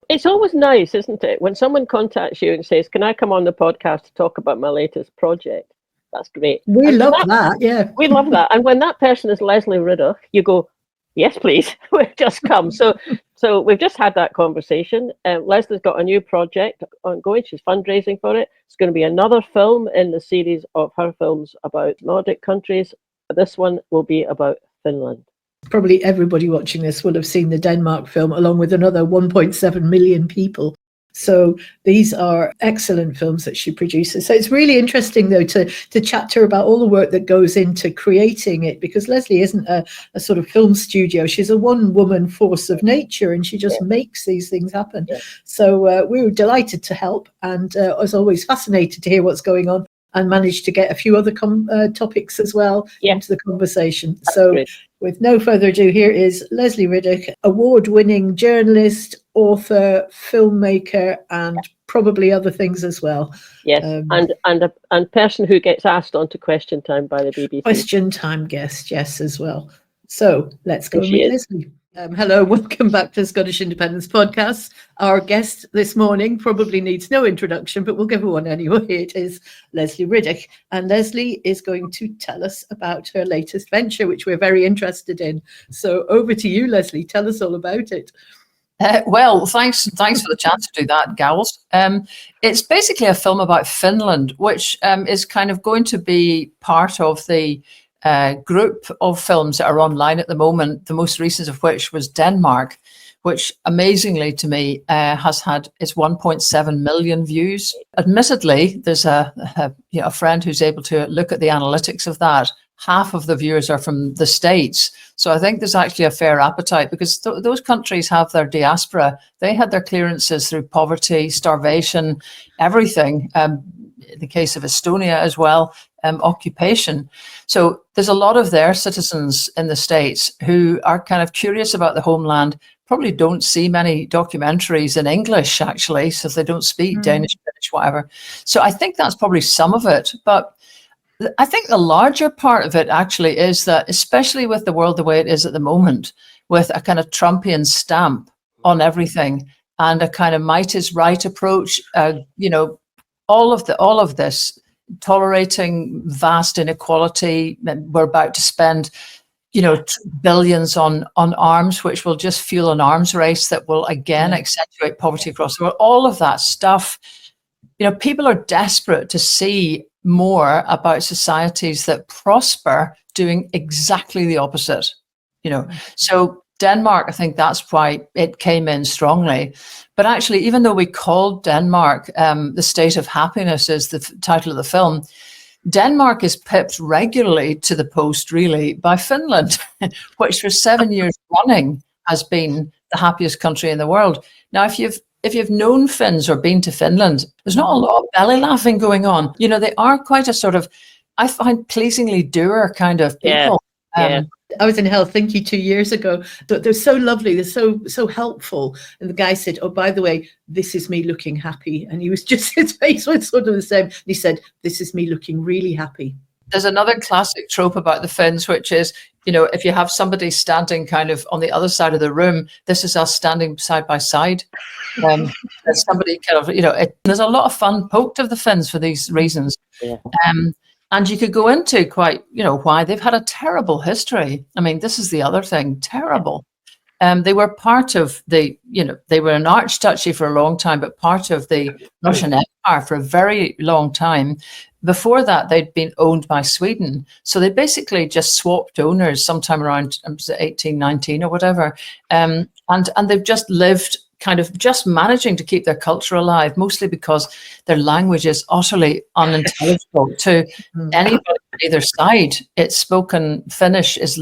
It's always nice, isn't it, when someone contacts you and says, "Can I come on the podcast to talk about my latest project?" That's great. We love that, yeah. We love that. And when that person is Lesley Riddoch, you go, "Yes, please, just come." So we've just had that conversation. Lesley's got a new project ongoing. She's fundraising for it. It's going to be another film in the series of her films about Nordic countries. This one will be about Finland. Probably everybody watching this will have seen the Denmark film, along with another 1.7 million people. So these are excellent films that she produces. So it's really interesting, though, to chat to her about all the work that goes into creating it, because Lesley isn't a sort of film studio. She's a one-woman force of nature, and she just makes these things happen. Yeah. So we were delighted to help, and as always, fascinated to hear what's going on, and managed to get a few other topics as well into the conversation. That's so great. With no further ado, here is Lesley Riddoch, award-winning journalist, author, filmmaker, and probably other things as well. Yes, and person who gets asked onto Question Time by the BBC. Question Time guest, yes, as well. So let's go and meet Lesley. Hello, welcome back to Scottish Independence Podcast. Our guest this morning probably needs no introduction, but we'll give her one anyway. It is Lesley Riddoch, and Lesley is going to tell us about her latest venture, which we're very interested in. So over to you, Lesley. Tell us all about it. Well, thanks for the chance to do that, gals. It's basically a film about Finland, which is kind of going to be part of the group of films that are online at the moment, the most recent of which was Denmark, which amazingly to me has had its 1.7 million views. Admittedly, there's a friend who's able to look at the analytics of that. Half of the viewers are from the States. So I think there's actually a fair appetite, because those countries have their diaspora. They had their clearances through poverty, starvation, everything. In the case of Estonia as well, occupation. So there's a lot of their citizens in the States who are kind of curious about the homeland, probably don't see many documentaries in English, actually, so they don't speak Danish, Finnish, whatever. So I think that's probably some of it. But I think the larger part of it actually is that, especially with the world the way it is at the moment, with a kind of Trumpian stamp on everything and a kind of might is right approach, all of this, tolerating vast inequality. We're about to spend, billions on arms, which will just fuel an arms race that will again accentuate poverty across the world. All of that stuff, people are desperate to see more about societies that prosper doing exactly the opposite. So Denmark, I think that's why it came in strongly. But actually, even though we called Denmark The State of Happiness is the title of the film, Denmark is pipped regularly to the post, really, by Finland, which for 7 years running has been the happiest country in the world. Now, if you've known Finns or been to Finland, there's not a lot of belly laughing going on. They are quite a sort of, I find, pleasingly doer kind of people. Yeah. I was in Helsinki 2 years ago. They're so lovely. They're so helpful. And the guy said, "Oh, by the way, this is me looking happy." And he was just, his face was sort of the same. And he said, "This is me looking really happy." There's another classic trope about the Finns, which is, if you have somebody standing kind of on the other side of the room, this is us standing side by side. Somebody kind of, there's a lot of fun poked of the Finns for these reasons. Yeah. And you could go into quite, why they've had a terrible history. I mean, this is the other thing, terrible. They were part of they were an archduchy for a long time, but part of the Russian Empire for a very long time. Before that, they'd been owned by Sweden. So they basically just swapped owners sometime around 1819 or whatever. And they've just lived kind of just managing to keep their culture alive, mostly because their language is utterly unintelligible to anybody on either side. It's spoken, Finnish is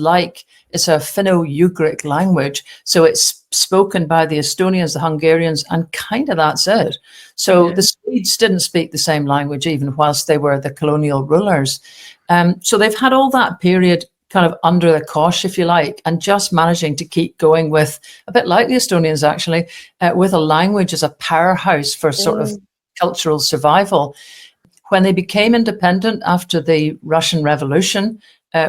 it's a Finno-Ugric language. So it's spoken by the Estonians, the Hungarians, and kind of that's it. So the Swedes didn't speak the same language, even whilst they were the colonial rulers. So they've had all that period kind of under the cosh, if you like, and just managing to keep going with, a bit like the Estonians actually, with a language as a powerhouse for sort of cultural survival. When they became independent after the Russian Revolution,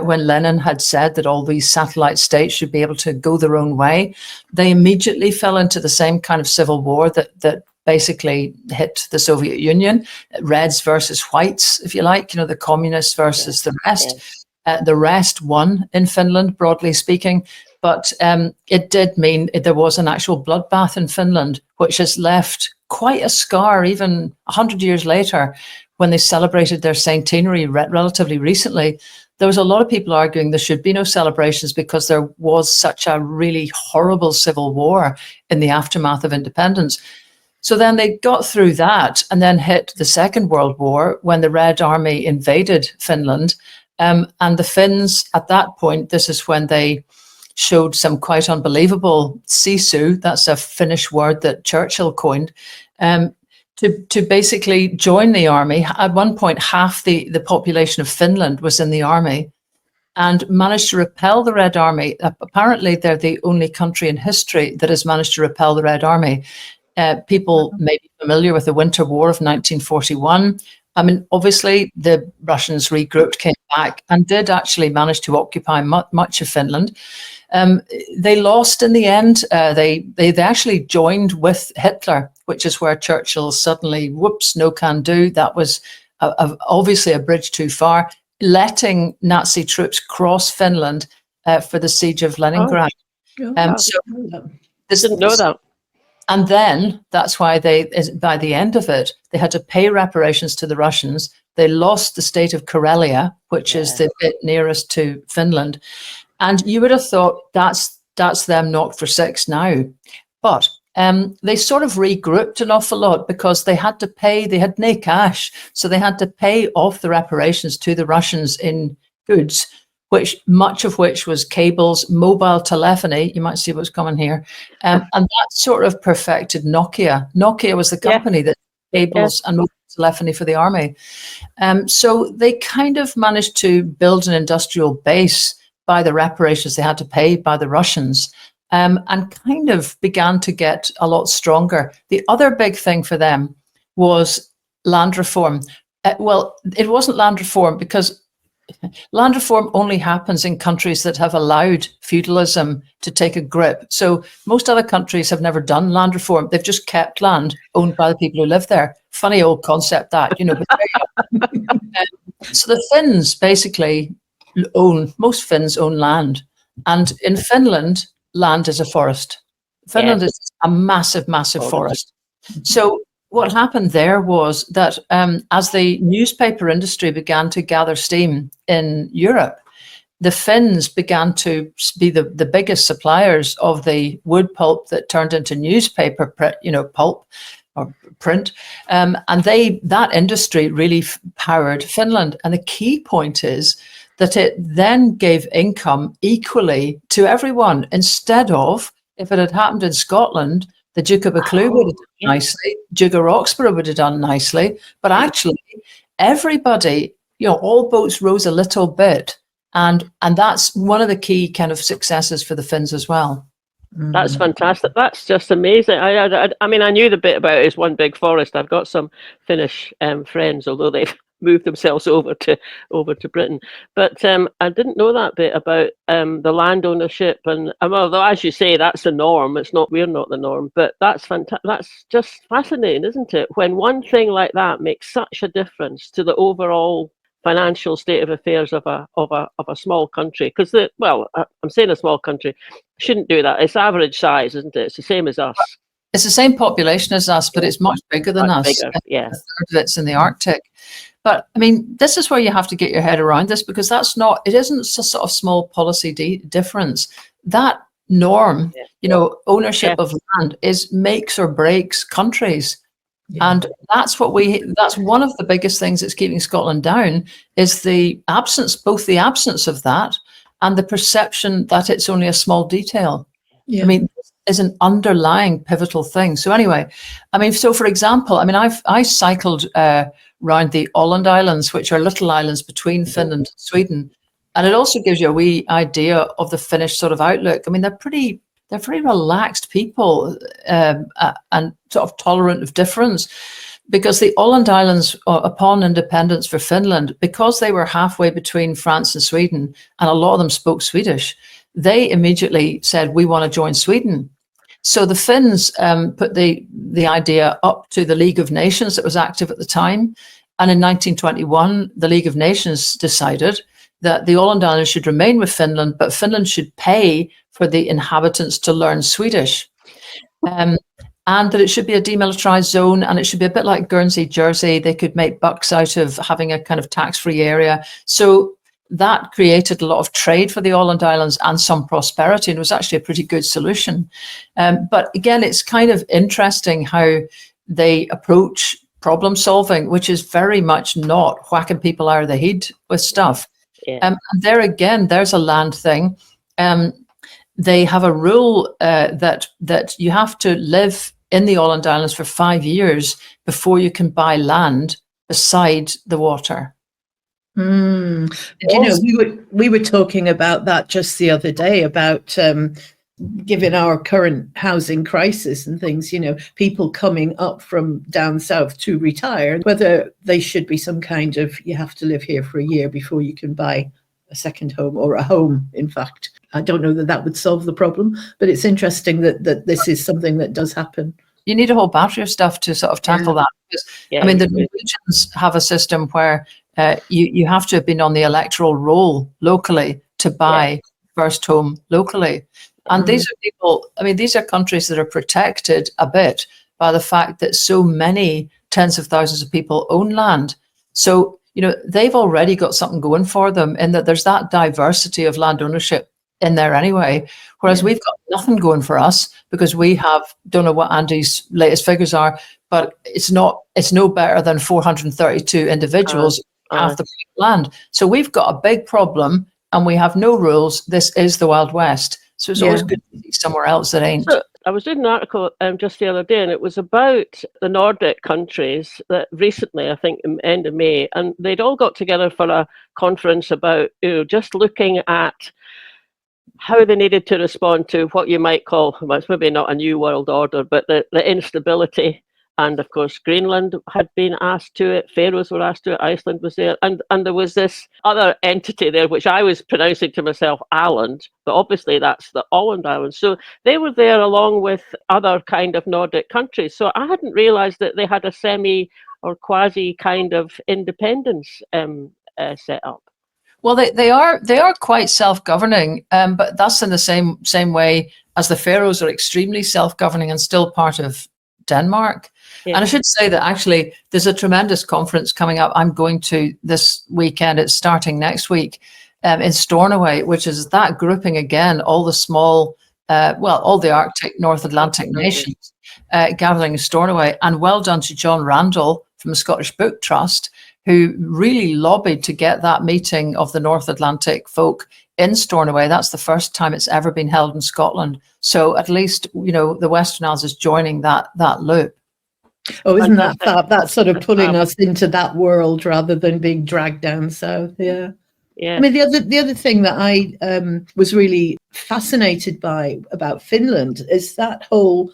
when Lenin had said that all these satellite states should be able to go their own way, they immediately fell into the same kind of civil war that basically hit the Soviet Union, reds versus whites, if you like, the communists versus the rest. The rest won in Finland, broadly speaking, but it did mean there was an actual bloodbath in Finland, which has left quite a scar even 100 years later when they celebrated their centenary relatively recently. There was a lot of people arguing there should be no celebrations because there was such a really horrible civil war in the aftermath of independence. So then they got through that and then hit the Second World War when the Red Army invaded Finland. And the Finns, at that point, this is when they showed some quite unbelievable sisu, that's a Finnish word that Churchill coined, to basically join the army. At one point, half the population of Finland was in the army and managed to repel the Red Army. Apparently, they're the only country in history that has managed to repel the Red Army. People may be familiar with the Winter War of 1941. I mean, obviously, the Russians regrouped, came back, and did actually manage to occupy much of Finland. They lost in the end. They actually joined with Hitler, which is where Churchill suddenly, whoops, no can do. That was obviously a bridge too far, letting Nazi troops cross Finland for the siege of Leningrad. So this didn't know that. And then that's why by the end of it, they had to pay reparations to the Russians. They lost the state of Karelia, which is the bit nearest to Finland. And you would have thought that's them knocked for six now. But they sort of regrouped an awful lot because they had to pay, they had no cash. So they had to pay off the reparations to the Russians in goods, much of which was cables, mobile telephony. You might see what's coming here. And that sort of perfected Nokia. Nokia was the company that cables and mobile telephony for the army. So they kind of managed to build an industrial base by the reparations they had to pay by the Russians, and kind of began to get a lot stronger. The other big thing for them was land reform. Well, it wasn't land reform because land reform only happens in countries that have allowed feudalism to take a grip. So most other countries have never done land reform. They've just kept land owned by the people who live there. Funny old concept that, So the Finns basically most Finns own land. And in Finland, land is a forest. Finland is a massive, massive forest. So what happened there was that as the newspaper industry began to gather steam in Europe, the Finns began to be the biggest suppliers of the wood pulp that turned into newspaper, pulp or print. And that industry really powered Finland. And the key point is that it then gave income equally to everyone, instead of, if it had happened in Scotland, the Duke of Buccleuch would have done nicely, Duke of Roxburgh would have done nicely, but actually everybody, all boats rose a little bit, and that's one of the key kind of successes for the Finns as well. That's fantastic. That's just amazing. I mean, I knew the bit about it is one big forest. I've got some Finnish friends, although they've moved themselves over to Britain. But I didn't know that bit about the land ownership. And although, as you say, that's the norm. We're not the norm. But that's fantastic. That's just fascinating, isn't it? When one thing like that makes such a difference to the overall financial state of affairs of a small country. Because I'm saying a small country shouldn't do that. It's average size, isn't it? It's the same as us. It's the same population as us, but it's much bigger than us. Bigger, yeah. A third of it's in the Arctic. But I mean, this is where you have to get your head around this, because it isn't a sort of small policy difference. That norm, ownership of land makes or breaks countries. Yeah. And that's one of the biggest things that's keeping Scotland down is the absence of that and the perception that it's only a small detail. Yeah. I mean, is an underlying pivotal thing. So anyway, so for example, I cycled around the Åland Islands, which are little islands between Finland and Sweden. And it also gives you a wee idea of the Finnish sort of outlook. I mean, they're pretty relaxed people and sort of tolerant of difference. because the Åland Islands, upon independence for Finland, because they were halfway between France and Sweden, and a lot of them spoke Swedish, they immediately said, we want to join Sweden. So the Finns put the idea up to the League of Nations that was active at the time. And in 1921, the League of Nations decided that the Åland Islands should remain with Finland, but Finland should pay for the inhabitants to learn Swedish. And that it should be a demilitarized zone, and it should be a bit like Guernsey, Jersey. They could make bucks out of having a kind of tax-free area. So that created a lot of trade for the Åland Islands and some prosperity, and it was actually a pretty good solution. But again, it's kind of interesting how they approach problem solving, which is very much not whacking people out of the head with stuff. Yeah. And there again, there's a land thing. They have a rule that you have to live in the Åland Islands for 5 years before you can buy land beside the water. And, you know, we were talking about that just the other day about given our current housing crisis and things, you know, people coming up from down south to retire, whether they should be some kind of, you have to live here for a year before you can buy a second home, or a home, in fact. I don't know that would solve the problem, but it's interesting that this is something that does happen. You need a whole battery of stuff to sort of tackle that. Because, I mean, the Norwegians have a system where you have to have been on the electoral roll locally to buy first home locally. And these are people, I mean, these are countries that are protected a bit by the fact that so many tens of thousands of people own land. So, you know, they've already got something going for them in that there's that diversity of land ownership in there anyway, whereas we've got nothing going for us because we have, don't know what Andy's latest figures are, but it's no better than 432 individuals have the land. So we've got a big problem and we have no rules. This is the Wild West. So it's always good to see somewhere else that ain't. So I was reading an article just the other day, and it was about the Nordic countries that recently, I think, end of May, and they'd all got together for a conference about, you know, just looking at how they needed to respond to what you might call, well, it's maybe not a new world order, but the instability. And of course, Greenland had been asked to it, Faroes were asked to it, Iceland was there, and there was this other entity there, which I was pronouncing to myself Åland, but obviously that's the Åland Islands. So they were there along with other kind of Nordic countries. So I hadn't realised that they had a semi or quasi kind of independence set up. Well, they are quite self-governing, but that's in the same way as the Faroes are extremely self-governing and still part of Denmark. Yeah. And I should say that actually there's a tremendous conference coming up. I'm going to this weekend. It's starting next week in Stornoway, which is that grouping again, all the small, all the Arctic, North Atlantic nations gathering in Stornoway. And well done to John Randall from the Scottish Book Trust, who really lobbied to get that meeting of the North Atlantic folk in Stornoway. That's the first time it's ever been held in Scotland. So at least, you know, the Western Isles is joining that loop. Oh, isn't that fab? That's sort of pulling us into that world rather than being dragged down south. Yeah. I mean, the other thing that I was really fascinated by about Finland is that whole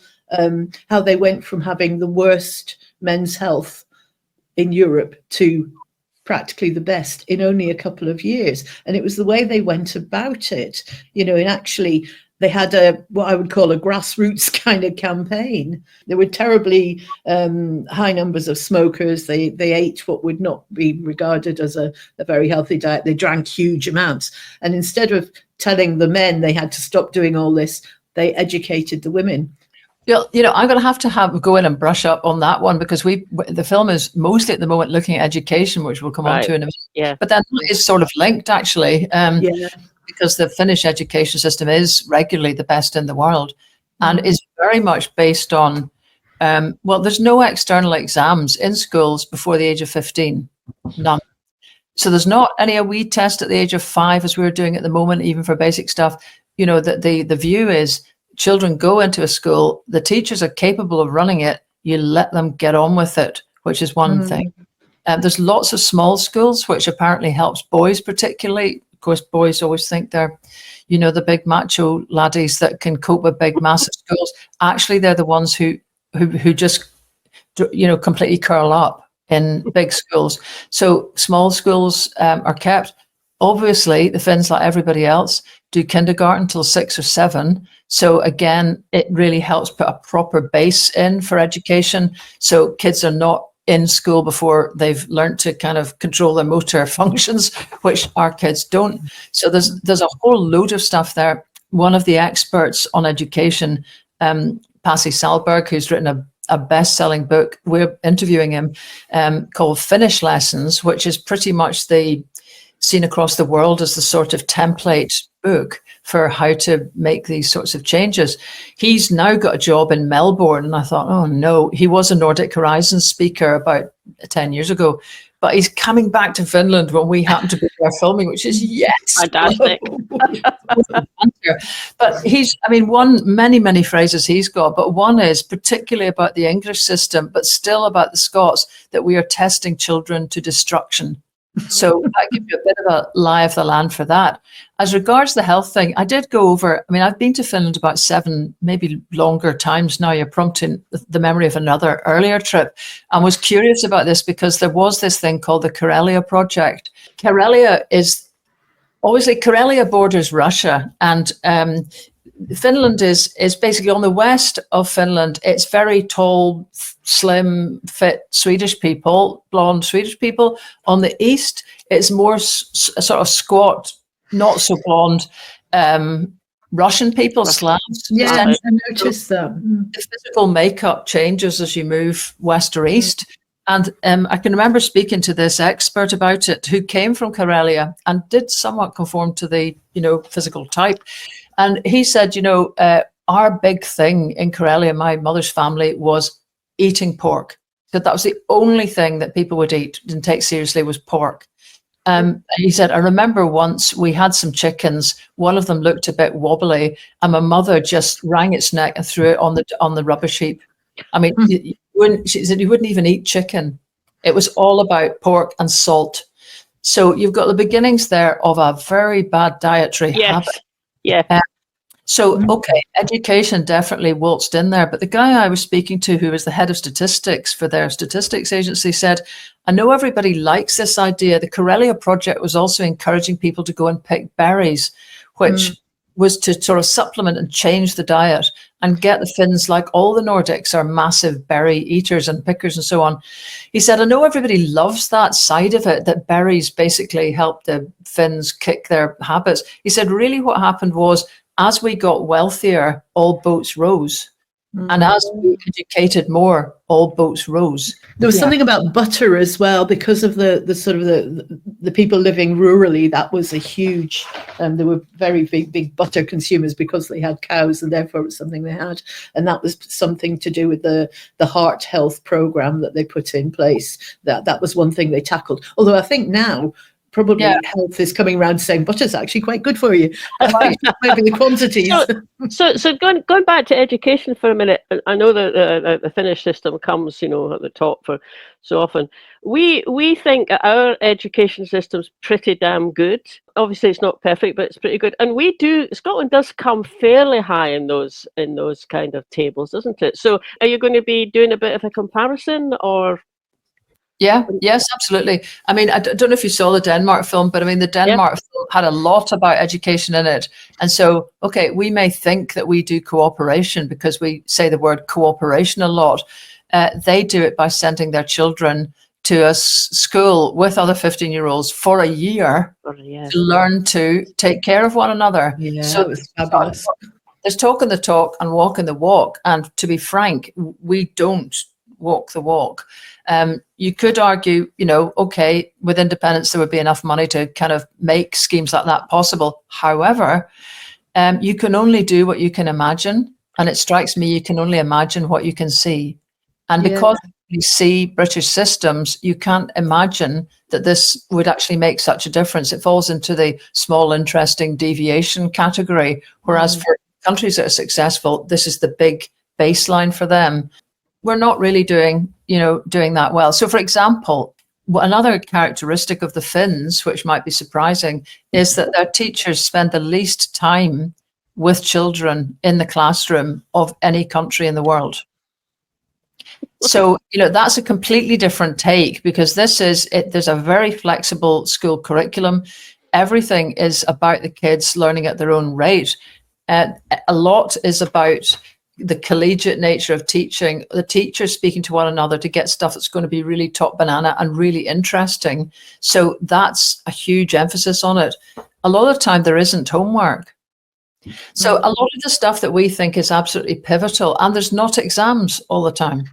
how they went from having the worst men's health in Europe to practically the best in only a couple of years. And it was the way they went about it, you know, and actually they had what I would call a grassroots kind of campaign. There were terribly high numbers of smokers. They ate what would not be regarded as a very healthy diet. They drank huge amounts. And instead of telling the men they had to stop doing all this, they educated the women. You know, I'm going to have go in and brush up on that one because the film is mostly at the moment looking at education, which we'll come on to in a minute. Yeah. But that is sort of linked actually, because the Finnish education system is regularly the best in the world, and is very much based on. There's no external exams in schools before the age of 15, none. So there's not any a wee test at the age of 5 as we're doing at the moment, even for basic stuff. You know, the view is. Children go into a school, the teachers are capable of running it, you let them get on with it, which is one thing. There's lots of small schools, which apparently helps boys particularly. Of course, boys always think they're, you know, the big macho laddies that can cope with big, massive schools. Actually, they're the ones who just completely curl up in big schools. So small schools are kept. Obviously, the Finns, like everybody else, do kindergarten till 6 or 7. So again, it really helps put a proper base in for education. So kids are not in school before they've learned to kind of control their motor functions, which our kids don't. So there's a whole load of stuff there. One of the experts on education, Pasi Salberg, who's written a best-selling book, we're interviewing him, called Finnish Lessons, which is pretty much seen across the world as the sort of template book for how to make these sorts of changes. He's now got a job in Melbourne, and I thought, oh no, he was a Nordic Horizon speaker about 10 years ago, but he's coming back to Finland when we happen to be there filming, which is fantastic. But many phrases he's got, but one is particularly about the English system, but still about the Scots, that we are testing children to destruction. So that gives you a bit of a lie of the land for that. As regards the health thing, I did go over, I've been to Finland about 7, maybe longer times now. You're prompting the memory of another earlier trip, and was curious about this because there was this thing called the Karelia Project. Karelia borders Russia, and Finland is basically on the west of Finland. It's very tall, slim, fit Swedish people, blonde Swedish people. On the east, it's more sort of squat, not so blonde Russian people, Slavs. Yeah, I noticed that. The physical makeup changes as you move west or east. And I can remember speaking to this expert about it who came from Karelia and did somewhat conform to the, physical type. And he said, our big thing in Karelia, my mother's family, was eating pork. So that was the only thing that people would eat and take seriously was pork. He said, I remember once we had some chickens. One of them looked a bit wobbly, and my mother just wrung its neck and threw it on the rubbish heap. She said you wouldn't even eat chicken. It was all about pork and salt. So you've got the beginnings there of a very bad dietary habit. Yeah. Okay, education definitely waltzed in there. But the guy I was speaking to, who was the head of statistics for their statistics agency, said, I know everybody likes this idea. The Karelia Project was also encouraging people to go and pick berries, which was to sort of supplement and change the diet and get the Finns, like all the Nordics, are massive berry eaters and pickers and so on. He said, I know everybody loves that side of it, that berries basically help the Finns kick their habits. He said, really what happened was, as we got wealthier, all boats rose. And as we educated more, all boats rose. There was something about butter as well, because of the sort of the people living rurally. That was a huge, they were very big butter consumers because they had cows, and therefore it was something they had. And that was something to do with the heart health program that they put in place. That was one thing they tackled. Although I think now, probably health is coming around saying butter's actually quite good for you. Maybe the quantities. So going back to education for a minute, I know that the Finnish system comes, at the top for so often. We think our education system's pretty damn good. Obviously, it's not perfect, but it's pretty good. And Scotland does come fairly high in those kind of tables, doesn't it? So are you going to be doing a bit of a comparison, or? Yes, absolutely. I don't know if you saw the Denmark film, but the Denmark film had a lot about education in it. And so, we may think that we do cooperation because we say the word cooperation a lot. They do it by sending their children to a school with other 15-year-olds for a year to learn to take care of one another. Yeah, so it was fabulous. There's talking the talk and walking the walk. And to be frank, we don't walk the walk. You could argue, with independence, there would be enough money to kind of make schemes like that possible. However, you can only do what you can imagine. And it strikes me, you can only imagine what you can see. And because you see British systems, you can't imagine that this would actually make such a difference. It falls into the small, interesting deviation category. Whereas for countries that are successful, this is the big baseline for them. We're not really doing that well. So, for example, another characteristic of the Finns, which might be surprising, is that their teachers spend the least time with children in the classroom of any country in the world. So, that's a completely different take, because there's a very flexible school curriculum. Everything is about the kids learning at their own rate. A lot is about the collegiate nature of teaching, the teachers speaking to one another to get stuff that's going to be really top banana and really interesting. So that's a huge emphasis on it. A lot of the time there isn't homework. So a lot of the stuff that we think is absolutely pivotal, and there's not exams all the time.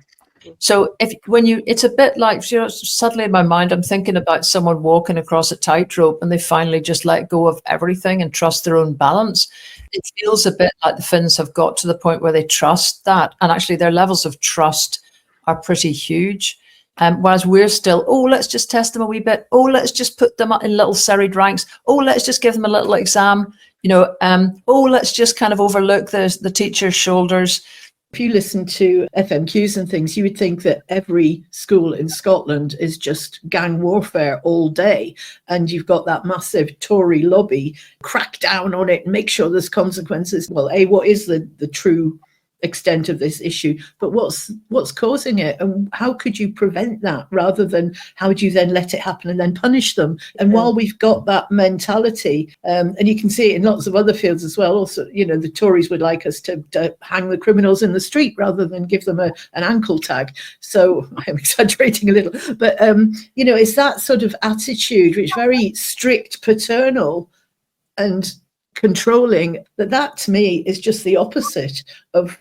So it's a bit like, suddenly in my mind, I'm thinking about someone walking across a tightrope and they finally just let go of everything and trust their own balance. It feels a bit like the Finns have got to the point where they trust that. And actually their levels of trust are pretty huge. Whereas we're still, let's just test them a wee bit. Let's just put them in little serried ranks. Let's just give them a little exam. Let's just kind of overlook the teacher's shoulders. If you listen to FMQs and things, you would think that every school in Scotland is just gang warfare all day. And you've got that massive Tory lobby, crack down on it and make sure there's consequences. Well, what is the true extent of this issue, but what's causing it, and how could you prevent that, rather than how do you then let it happen and then punish them? And while we've got that mentality, and you can see it in lots of other fields as well, also, the Tories would like us to hang the criminals in the street rather than give them an ankle tag. So I'm exaggerating a little, but it's that sort of attitude, which is very strict, paternal and controlling, that to me is just the opposite of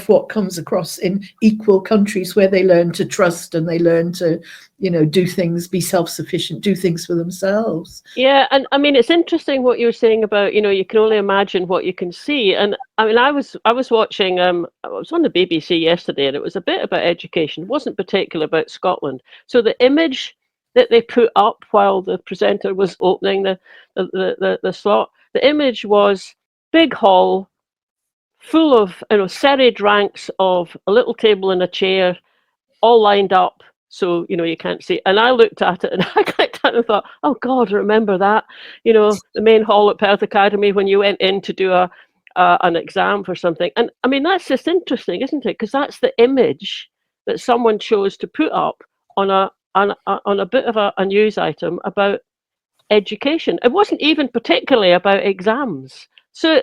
what comes across in equal countries, where they learn to trust and they learn to, do things, be self-sufficient, do things for themselves. Yeah, and I mean, it's interesting what you were saying about, you can only imagine what you can see. And I mean, I was watching, I was on the BBC yesterday, and it was a bit about education. It wasn't particularly about Scotland. So the image that they put up while the presenter was opening the slot, the image was big hall, full of serried ranks of a little table and a chair, all lined up, so you can't see. And I looked at it and I clicked at it and thought, oh God, remember that? The main hall at Perth Academy when you went in to do an exam for something. And I mean, that's just interesting, isn't it? Because that's the image that someone chose to put up on a bit of a news item about education. It wasn't even particularly about exams. So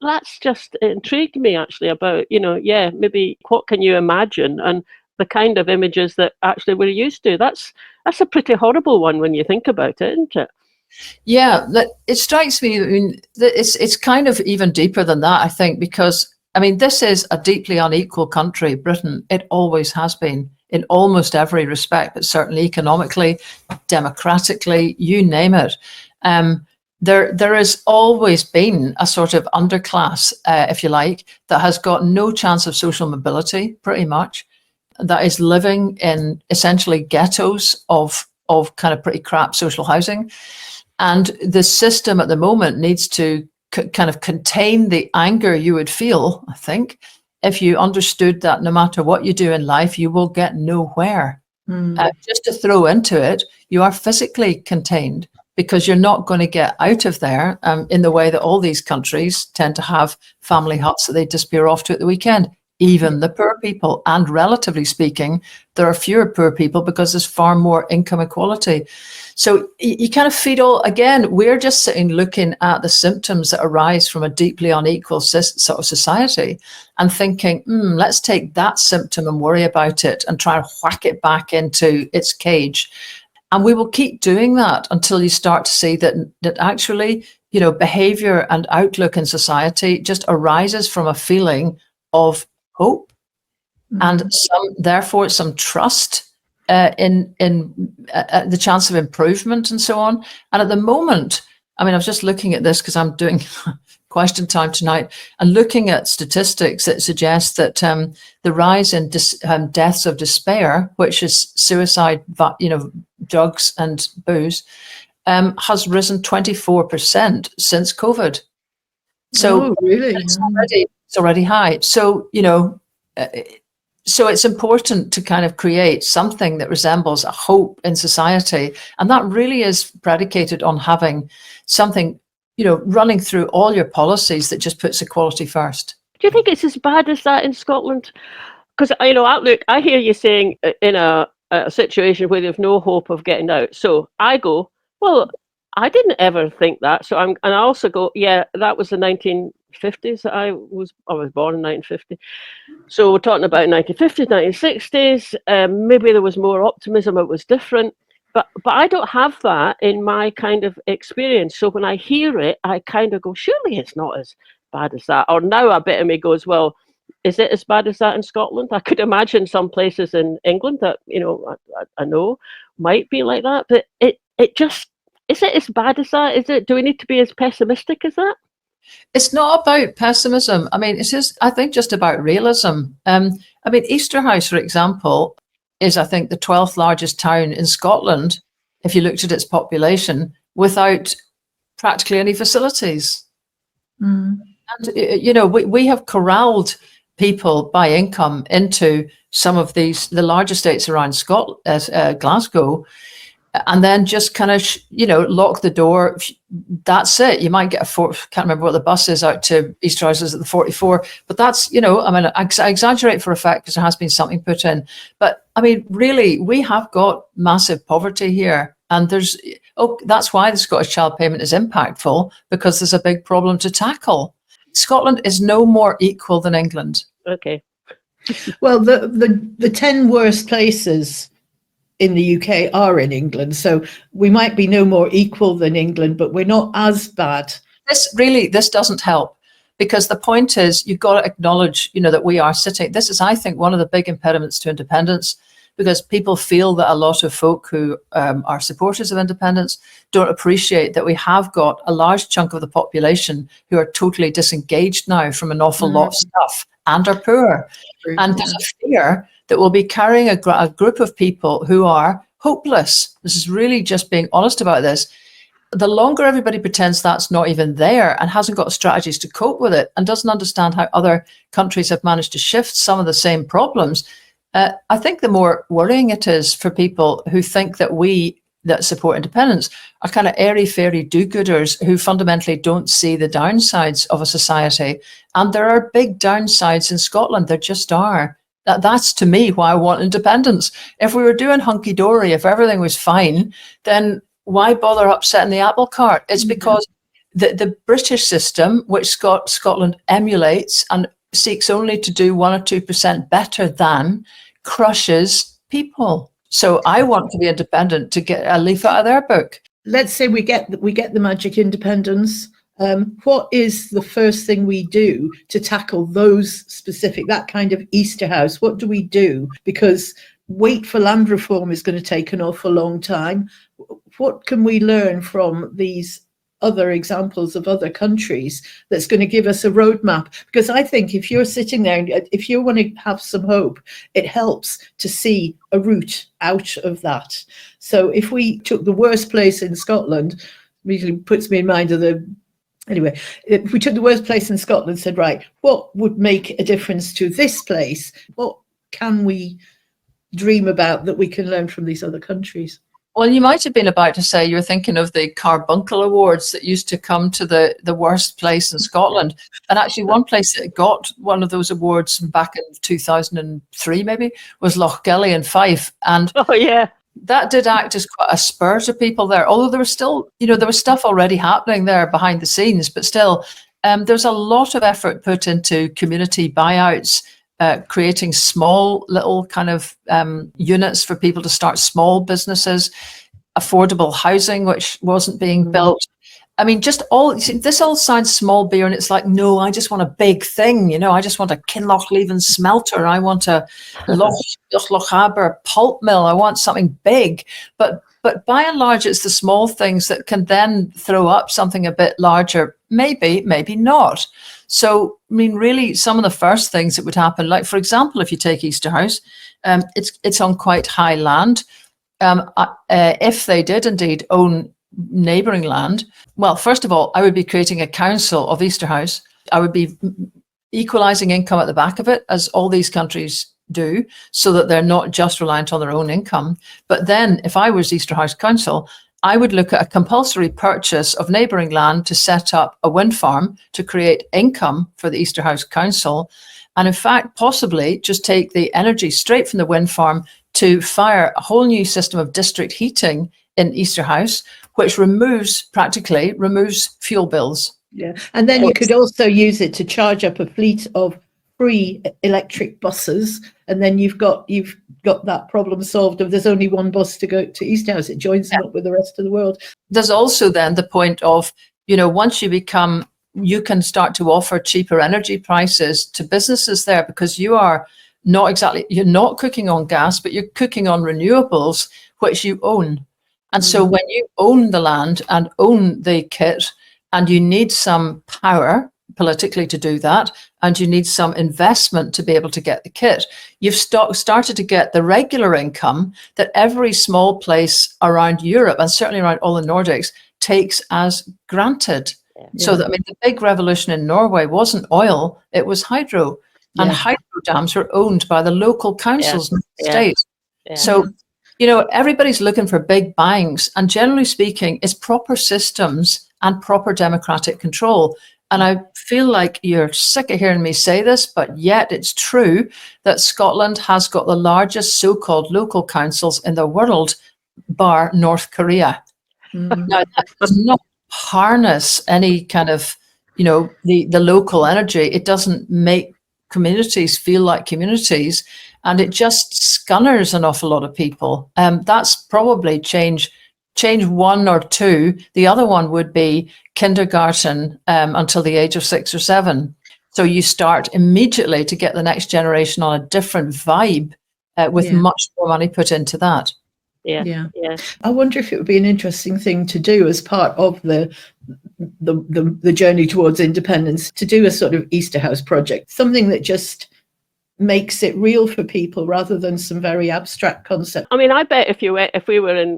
that's just intrigued me actually about, maybe what can you imagine, and the kind of images that actually we're used to. That's a pretty horrible one when you think about it, isn't it? Yeah, it strikes me. I mean, it's kind of even deeper than that, I think, because I mean, this is a deeply unequal country, Britain. It always has been in almost every respect, but certainly economically, democratically, you name it. There has always been a sort of underclass, if you like, that has got no chance of social mobility, pretty much, that is living in essentially ghettos of kind of pretty crap social housing. And the system at the moment needs to kind of contain the anger you would feel, I think, if you understood that no matter what you do in life, you will get nowhere. Just to throw into it, you are physically contained, because you're not going to get out of there in the way that all these countries tend to have family huts that they disappear off to at the weekend. Even the poor people, and relatively speaking, there are fewer poor people because there's far more income equality. So you kind of feed again, we're just sitting looking at the symptoms that arise from a deeply unequal sort of society and thinking, let's take that symptom and worry about it and try and whack it back into its cage. And we will keep doing that until you start to see that actually, behavior and outlook in society just arises from a feeling of hope and therefore some trust in the chance of improvement and so on. And at the moment, I mean, I was just looking at this because I'm doing question time tonight and looking at statistics that suggest that the rise in deaths of despair, which is suicide, drugs and booze, has risen 24% since COVID. So really? It's already high. So, so it's important to kind of create something that resembles a hope in society. And that really is predicated on having something, running through all your policies that just puts equality first. Do you think it's as bad as that in Scotland? because I hear you saying in a situation where there's no hope of getting out. So I go, well, I didn't ever think that. So and I also go, yeah, that was the 1950s. I was born in 1950. So we're talking about 1950s, 1960s. Maybe there was more optimism. It was different. But I don't have that in my kind of experience. So when I hear it, I kind of go, surely it's not as bad as that. Or now a bit of me goes, well, is it as bad as that in Scotland? I could imagine some places in England that, I know might be like that. But it just, is it as bad as that? Do we need to be as pessimistic as that? It's not about pessimism. I mean, it's just, I think, just about realism. Easterhouse, for example, is, I think, the 12th largest town in Scotland, if you looked at its population, without practically any facilities. And, we have corralled people by income into some of the larger estates around Glasgow, and then just kind of, lock the door. That's it. You might get can't remember what the bus is out to Easterhouse is at the 44, but that's, I exaggerate for effect because there has been something put in. But I mean, really, we have got massive poverty here. And that's why the Scottish Child Payment is impactful, because there's a big problem to tackle. Scotland is no more equal than England. Okay. Well, the 10 worst places in the UK are in England. So we might be no more equal than England, but we're not as bad. This doesn't help, because the point is, you've got to acknowledge, that we are sitting. This is, I think, one of the big impediments to independence, because people feel that a lot of folk who are supporters of independence don't appreciate that we have got a large chunk of the population who are totally disengaged now from an awful lot of stuff and are poor. And there's a fear that we'll be carrying a group of people who are hopeless. This is really just being honest about this. The longer everybody pretends that's not even there and hasn't got strategies to cope with it and doesn't understand how other countries have managed to shift some of the same problems, I think the more worrying it is for people who think that we that support independence are kind of airy-fairy do-gooders who fundamentally don't see the downsides of a society. And there are big downsides in Scotland. There just are. That's, to me, why I want independence. If we were doing hunky-dory, if everything was fine, then why bother upsetting the apple cart? It's because the British system, which Scotland emulates and seeks only to do 1 or 2% better than, crushes people. So I want to be independent to get a leaf out of their book. Let's say we get the magic independence. What is the first thing we do to tackle that kind of Easterhouse? What do we do? Because wait for land reform is going to take an awful long time. What can we learn from these other examples of other countries that's going to give us a roadmap? Because I think if you're sitting there, if you want to have some hope, it helps to see a route out of that. So if we took the worst place in Scotland, usually puts me in mind of if we took the worst place in Scotland and said, right, what would make a difference to this place? What can we dream about that we can learn from these other countries? Well, you might have been about to say you're thinking of the Carbuncle Awards that used to come to the worst place in Scotland. And actually one place that got one of those awards back in 2003 maybe was Lochgelly in Fife. And that did act as quite a spur to people there. Although there was still, there was stuff already happening there behind the scenes, but still there's a lot of effort put into community buyouts, creating small little kind of units for people to start small businesses, affordable housing, which wasn't being built. I mean, this all sounds small beer, and it's like, no, I just want a big thing. I just want a Kinlochleven smelter. I want a Lochaber pulp mill. I want something big. But by and large, it's the small things that can then throw up something a bit larger. Maybe, maybe not. So, I mean, really, some of the first things that would happen, like, for example, if you take Easterhouse, it's on quite high land. If they did indeed own neighbouring land, well, first of all, I would be creating a council of Easterhouse. I would be equalising income at the back of it, as all these countries do, so that they're not just reliant on their own income. But then, if I was Easterhouse Council, I would look at a compulsory purchase of neighbouring land to set up a wind farm to create income for the Easterhouse Council. and in fact, possibly just take the energy straight from the wind farm to fire a whole new system of district heating in Easterhouse, which practically removes fuel bills. Yeah, and then you could also use it to charge up a fleet of free electric buses, and then you've got that problem solved. If there's only one bus to go to Easterhouse, it joins them up with the rest of the world. There's also then the point of, once you can start to offer cheaper energy prices to businesses there, because you're not cooking on gas, but you're cooking on renewables, which you own. And so when you own the land and own the kit, and you need some power politically to do that, and you need some investment to be able to get the kit, you've started to get the regular income that every small place around Europe, and certainly around all the Nordics, takes as granted. Yeah. So that, the big revolution in Norway wasn't oil, it was hydro. And hydro dams were owned by the local councils in the state. Yeah. So, everybody's looking for big bangs, and generally speaking, it's proper systems and proper democratic control. And I feel like you're sick of hearing me say this, but yet it's true that Scotland has got the largest so-called local councils in the world, bar North Korea. Now, that does not harness any kind of, the local energy. It doesn't make communities feel like communities, and it just scunners an awful lot of people. That's probably change one or two. The other one would be kindergarten until the age of 6 or 7. So you start immediately to get the next generation on a different vibe with much more money put into that. Yeah. I wonder if it would be an interesting thing to do as part of the journey towards independence, to do a sort of Easterhouse project, something that just makes it real for people rather than some very abstract concept. I bet if we went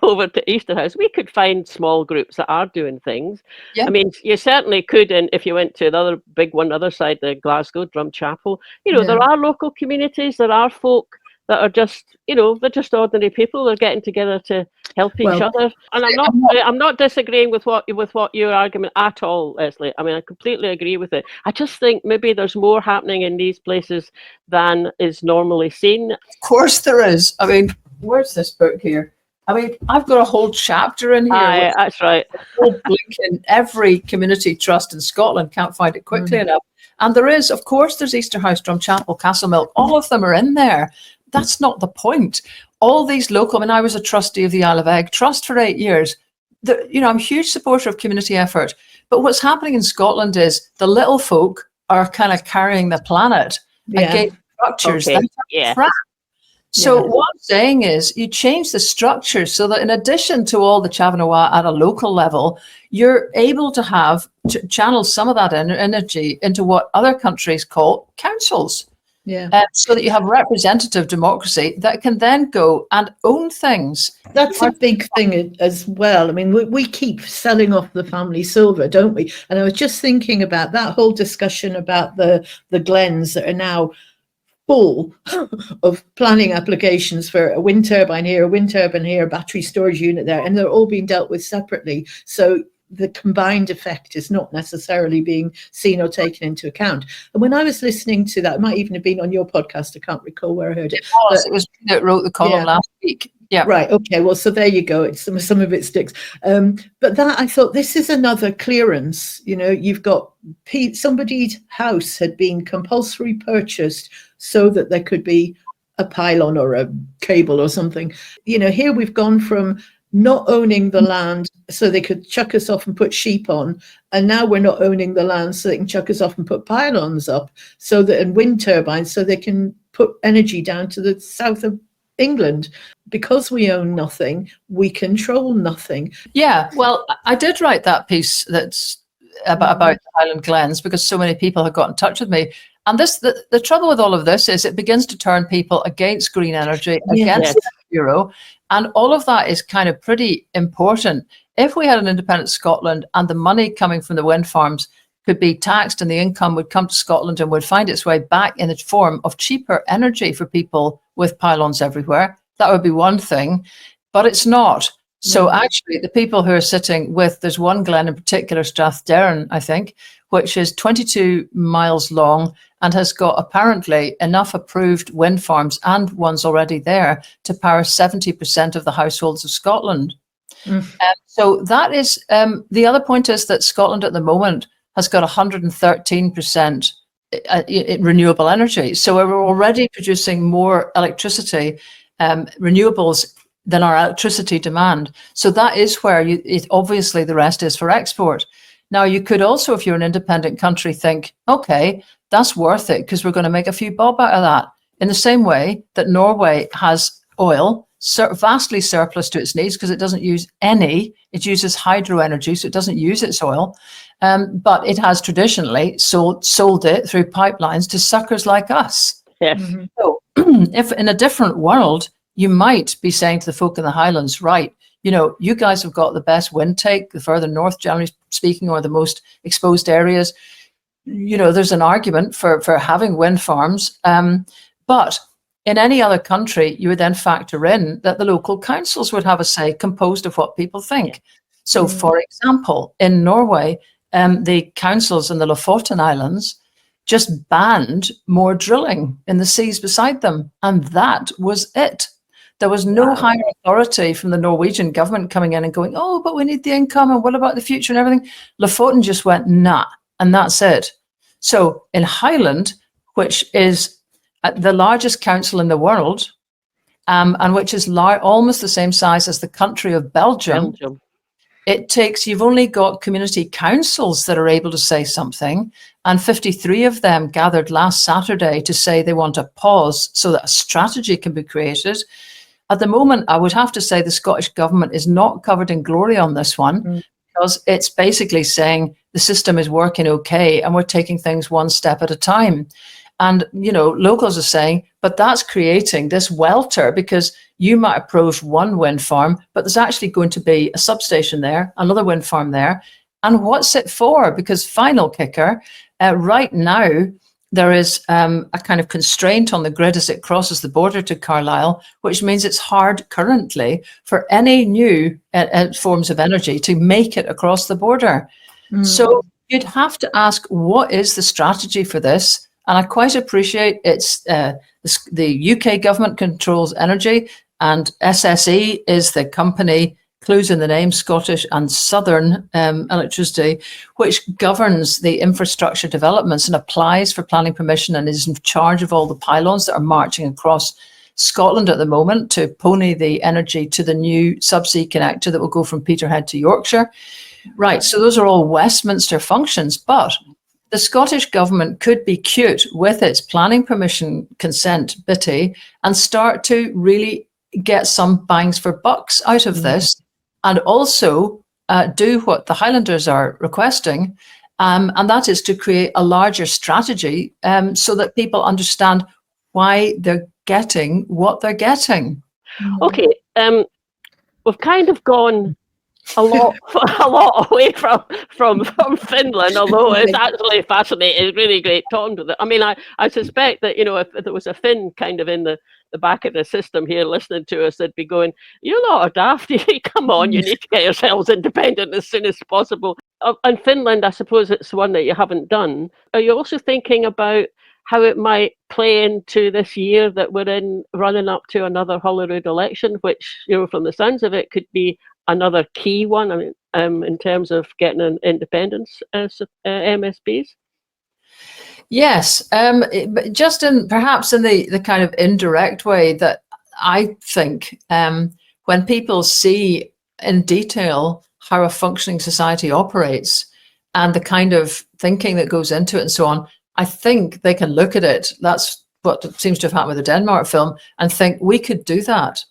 over to Easterhouse, we could find small groups that are doing things. Yeah. You certainly could, and if you went to the other big one, other side, the Glasgow Drum Chapel, there are local communities, there are folk that are just, they're just ordinary people. They're getting together to help each other. And I'm not disagreeing with what your argument at all, Lesley. I completely agree with it. I just think maybe there's more happening in these places than is normally seen. Of course there is. Where's this book here? I've got a whole chapter in here. That's right. In every community trust in Scotland. Can't find it quickly enough. And there's Easterhouse, Drum Chapel, Castlemilk. All of them are in there. That's not the point. All these local, I was a trustee of the Isle of Egg Trust for 8 years. I'm a huge supporter of community effort. But what's happening in Scotland is the little folk are kind of carrying the planet against structures. Okay. Crap. So what I'm saying is you change the structure so that in addition to all the Chavanawa at a local level, you're able to channel some of that energy into what other countries call councils. So that you have representative democracy that can then go and own things. That's a big thing as well. We keep selling off the family silver, don't we? And I was just thinking about that whole discussion about the glens that are now full of planning applications for a wind turbine here, a wind turbine here, a battery storage unit there, and they're all being dealt with separately. So the combined effect is not necessarily being seen or taken into account. And when I was listening to that, it might even have been on your podcast, I can't recall where I heard it. It was me that wrote the column last week. Yeah. Right. Okay. Well, so there you go. It's some of it sticks. But that, I thought, this is another clearance. You've got somebody's house had been compulsory purchased so that there could be a pylon or a cable or something. Here we've gone from not owning the land so they could chuck us off and put sheep on, and now we're not owning the land so they can chuck us off and put pylons up, and wind turbines so they can put energy down to the south of England. Because we own nothing, we control nothing. Yeah, well, I did write that piece that's about the Highland Glens because so many people have got in touch with me. And the trouble with all of this is it begins to turn people against green energy, against euro. And all of that is kind of pretty important. If we had an independent Scotland and the money coming from the wind farms could be taxed and the income would come to Scotland and would find its way back in the form of cheaper energy for people with pylons everywhere, that would be one thing. But it's not. So actually, the people who are sitting with, there's one glen in particular, Strathdearn, I think, which is 22 miles long and has got apparently enough approved wind farms and ones already there to power 70% of the households of Scotland. So that is, the other point is that Scotland at the moment has got 113% renewable energy. So we're already producing more electricity, renewables, than our electricity demand. So that is where obviously the rest is for export. Now, you could also, if you're an independent country, think, okay, that's worth it because we're going to make a few bob out of that. In the same way that Norway has oil vastly surplus to its needs because it doesn't use any, it uses hydro energy, so it doesn't use its oil. But it has traditionally sold it through pipelines to suckers like us. Yes. So if in a different world, you might be saying to the folk in the Highlands, right, you guys have got the best wind take, the further north, generally speaking, or the most exposed areas. There's an argument for having wind farms. But in any other country, you would then factor in that the local councils would have a say composed of what people think. Yeah. So, for example, in Norway, the councils in the Lofoten Islands just banned more drilling in the seas beside them. And that was it. There was no higher authority from the Norwegian government coming in and going, oh, but we need the income and what about the future and everything? Lofoten just went, nah, and that's it. So in Highland, which is the largest council in the world, and which is almost the same size as the country of Belgium, you've only got community councils that are able to say something, and 53 of them gathered last Saturday to say they want a pause so that a strategy can be created. At the moment, I would have to say the Scottish government is not covered in glory on this one, because it's basically saying the system is working okay and we're taking things one step at a time. And, locals are saying, but that's creating this welter because you might approach one wind farm, but there's actually going to be a substation there, another wind farm there. And what's it for? Because final kicker, right now, there is a kind of constraint on the grid as it crosses the border to Carlisle, which means it's hard currently for any new forms of energy to make it across the border. So you'd have to ask, what is the strategy for this? And I quite appreciate it's the UK government controls energy, and SSE is the company, clues in the name, Scottish and Southern Electricity, which governs the infrastructure developments and applies for planning permission and is in charge of all the pylons that are marching across Scotland at the moment to pony the energy to the new subsea connector that will go from Peterhead to Yorkshire. Right, so those are all Westminster functions, but the Scottish government could be cute with its planning permission consent bitty and start to really get some bangs for bucks out of this, and also do what the Highlanders are requesting, and that is to create a larger strategy so that people understand why they're getting what they're getting. Okay, we've kind of gone a lot away from Finland, although it's actually fascinating. It's really great talking to them. I mean, I suspect that, if there was a Finn kind of in the back of the system here listening to us, they'd be going, "You lot are daft. Come on, you need to get yourselves independent as soon as possible." And Finland, I suppose it's one that you haven't done. Are you also thinking about how it might play into this year that we're in, running up to another Holyrood election, which, from the sounds of it, could be another key one, in terms of getting an independence as MSPs? Yes, just perhaps in the kind of indirect way that I think when people see in detail how a functioning society operates and the kind of thinking that goes into it and so on, I think they can look at it. That's what seems to have happened with the Denmark film, and think we could do that.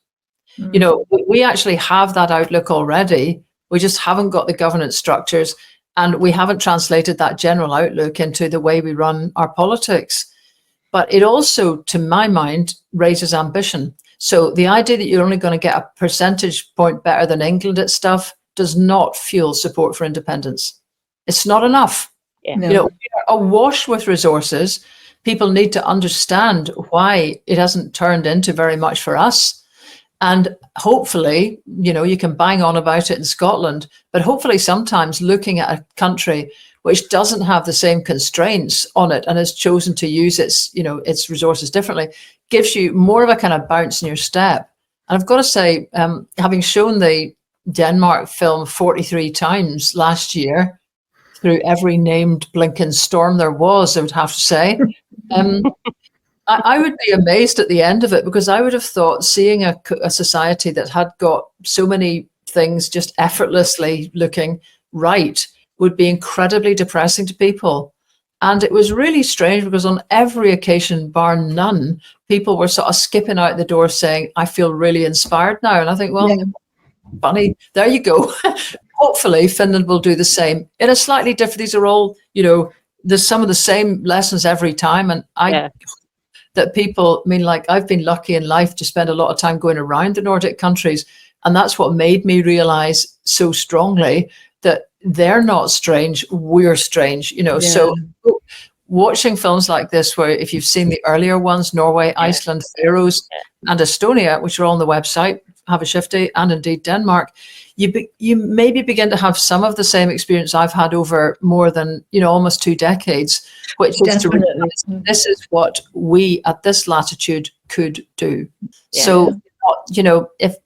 We actually have that outlook already. We just haven't got the governance structures, and we haven't translated that general outlook into the way we run our politics. But it also, to my mind, raises ambition. So the idea that you're only going to get a percentage point better than England at stuff does not fuel support for independence. It's not enough. Yeah. We are awash with resources. People need to understand why it hasn't turned into very much for us. And hopefully, you can bang on about it in Scotland, but hopefully sometimes looking at a country which doesn't have the same constraints on it and has chosen to use its, its resources differently, gives you more of a kind of bounce in your step. And I've got to say, having shown the Denmark film 43 times last year, through every named blinking storm there was, I would have to say, I would be amazed at the end of it, because I would have thought seeing a society that had got so many things just effortlessly looking right would be incredibly depressing to people. And it was really strange, because on every occasion, bar none, people were sort of skipping out the door saying, I feel really inspired now. And I think, well, funny, there you go. Hopefully Finland will do the same in a slightly different, these are all, there's some of the same lessons every time. And that people, I've been lucky in life to spend a lot of time going around the Nordic countries. And that's what made me realize so strongly that they're not strange, we're strange, So watching films like this, where if you've seen the earlier ones, Norway, Iceland, Faroes, and Estonia, which are all on the website, Have a Shifty, and indeed Denmark, you maybe begin to have some of the same experience I've had over more than, almost 2 decades, which is to realize this is what we at this latitude could do. Yeah. So,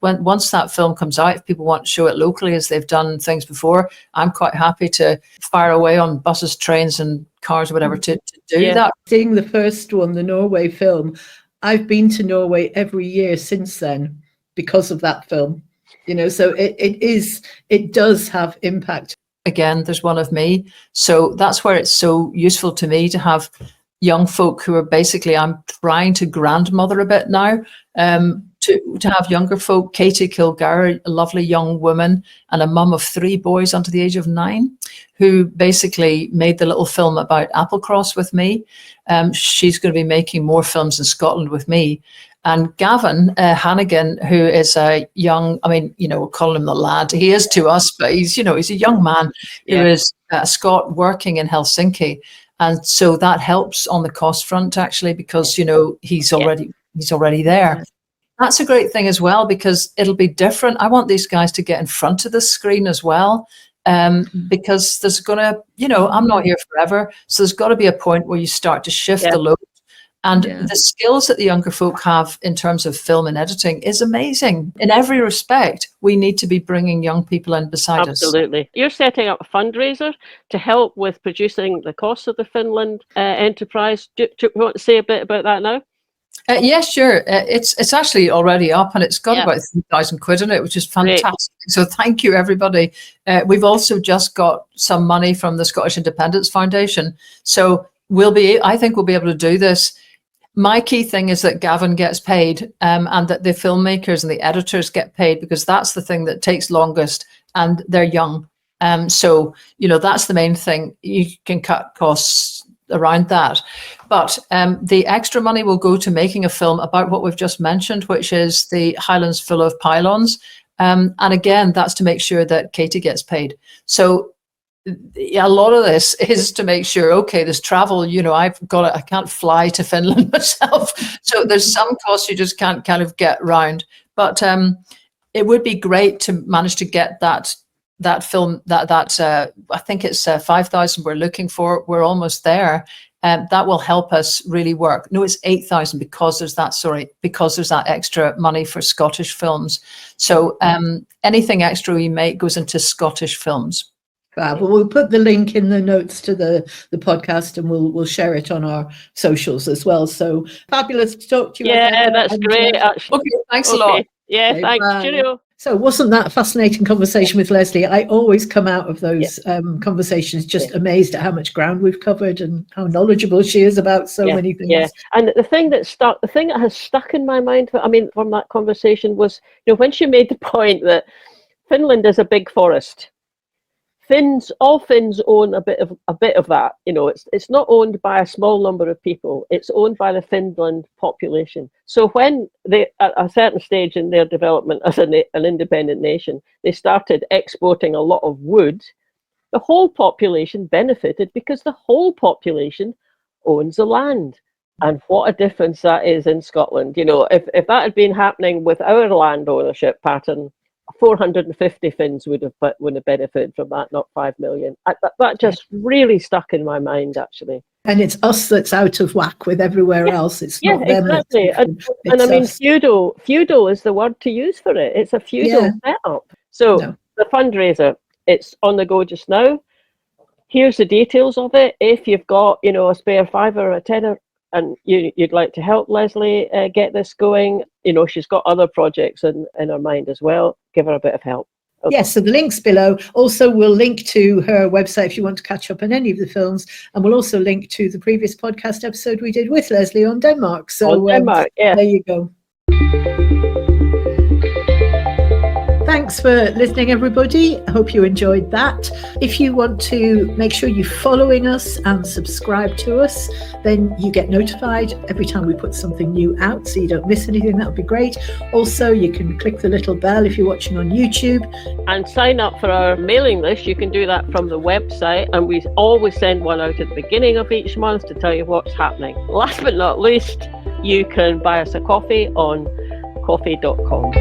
once that film comes out, if people want to show it locally as they've done things before, I'm quite happy to fire away on buses, trains and cars or whatever to do that. Seeing the first one, the Norway film, I've been to Norway every year since then because of that film. So it does have impact. Again, there's one of me. So that's where it's so useful to me to have young folk who are basically, I'm trying to grandmother a bit now, to have younger folk. Katie Kilgore, a lovely young woman and a mum of 3 boys under the age of 9, who basically made the little film about Applecross with me. She's going to be making more films in Scotland with me. And Gavin Hannigan, who is a young, we'll call him the lad. He is to us, but he's a young man who is a Scot working in Helsinki. And so that helps on the cost front, actually, because, he's already there. Yeah. That's a great thing as well, because it'll be different. I want these guys to get in front of the screen as well, because there's going to, I'm not here forever. So there's got to be a point where you start to shift the load. And the skills that the younger folk have in terms of film and editing is amazing. In every respect, we need to be bringing young people in beside us. Absolutely. You're setting up a fundraiser to help with producing the cost of the Finland enterprise. Do you want to say a bit about that now? Yes, sure. It's actually already up, and it's got about 3,000 quid in it, which is fantastic. Great. So thank you, everybody. We've also just got some money from the Scottish Independence Foundation. So I think we'll be able to do this. My key thing is that Gavin gets paid, and that the filmmakers and the editors get paid, because that's the thing that takes longest, and they're young. So, that's the main thing. You can cut costs around that. But the extra money will go to making a film about what we've just mentioned, which is the Highlands Full of Pylons. And again, that's to make sure that Katie gets paid. So a lot of this is to make sure, okay, there's travel, I can't fly to Finland myself. So there's some costs you just can't kind of get round. But it would be great to manage to get that film, I think it's 5,000 we're looking for. We're almost there. That will help us really work. No, it's 8,000 because there's that extra money for Scottish films. So anything extra we make goes into Scottish films. Well, we'll put the link in the notes to the podcast, and we'll share it on our socials as well. So fabulous to talk to you. Yeah, that's great. Actually. Okay, thanks a lot. Yeah, okay, thanks. Cheerio. So wasn't that a fascinating conversation with Lesley? I always come out of those conversations just amazed at how much ground we've covered and how knowledgeable she is about so many things. Yeah, and the thing that has stuck in my mind, from that conversation was, when she made the point that Finland is a big forest. All Finns own a bit of that. It's not owned by a small number of people. It's owned by the Finland population. So when they, at a certain stage in their development as an independent nation, they started exporting a lot of wood, the whole population benefited because the whole population owns the land. And what a difference that is in Scotland. If that had been happening with our land ownership pattern, 450 Finns would have benefited from that, not 5 million. That just really stuck in my mind, actually. And it's us that's out of whack with everywhere else. It's not them. Exactly. And I mean, feudal is the word to use for it. It's a feudal setup. So the fundraiser, it's on the go just now. Here's the details of it. If you've got, a spare $5 or a $10 and you'd like to help Lesley get this going, she's got other projects in her mind as well. Give her a bit of help. Okay. Yes, so the link's below. Also, we'll link to her website if you want to catch up on any of the films. And we'll also link to the previous podcast episode we did with Lesley on Denmark. So Denmark, there you go. Thanks for listening, everybody. I hope you enjoyed that. If you want to make sure you're following us and subscribe to us, then you get notified every time we put something new out so you don't miss anything. That would be great. Also, you can click the little bell if you're watching on YouTube. And sign up for our mailing list. You can do that from the website. And we always send one out at the beginning of each month to tell you what's happening. Last but not least, you can buy us a coffee on coffee.com.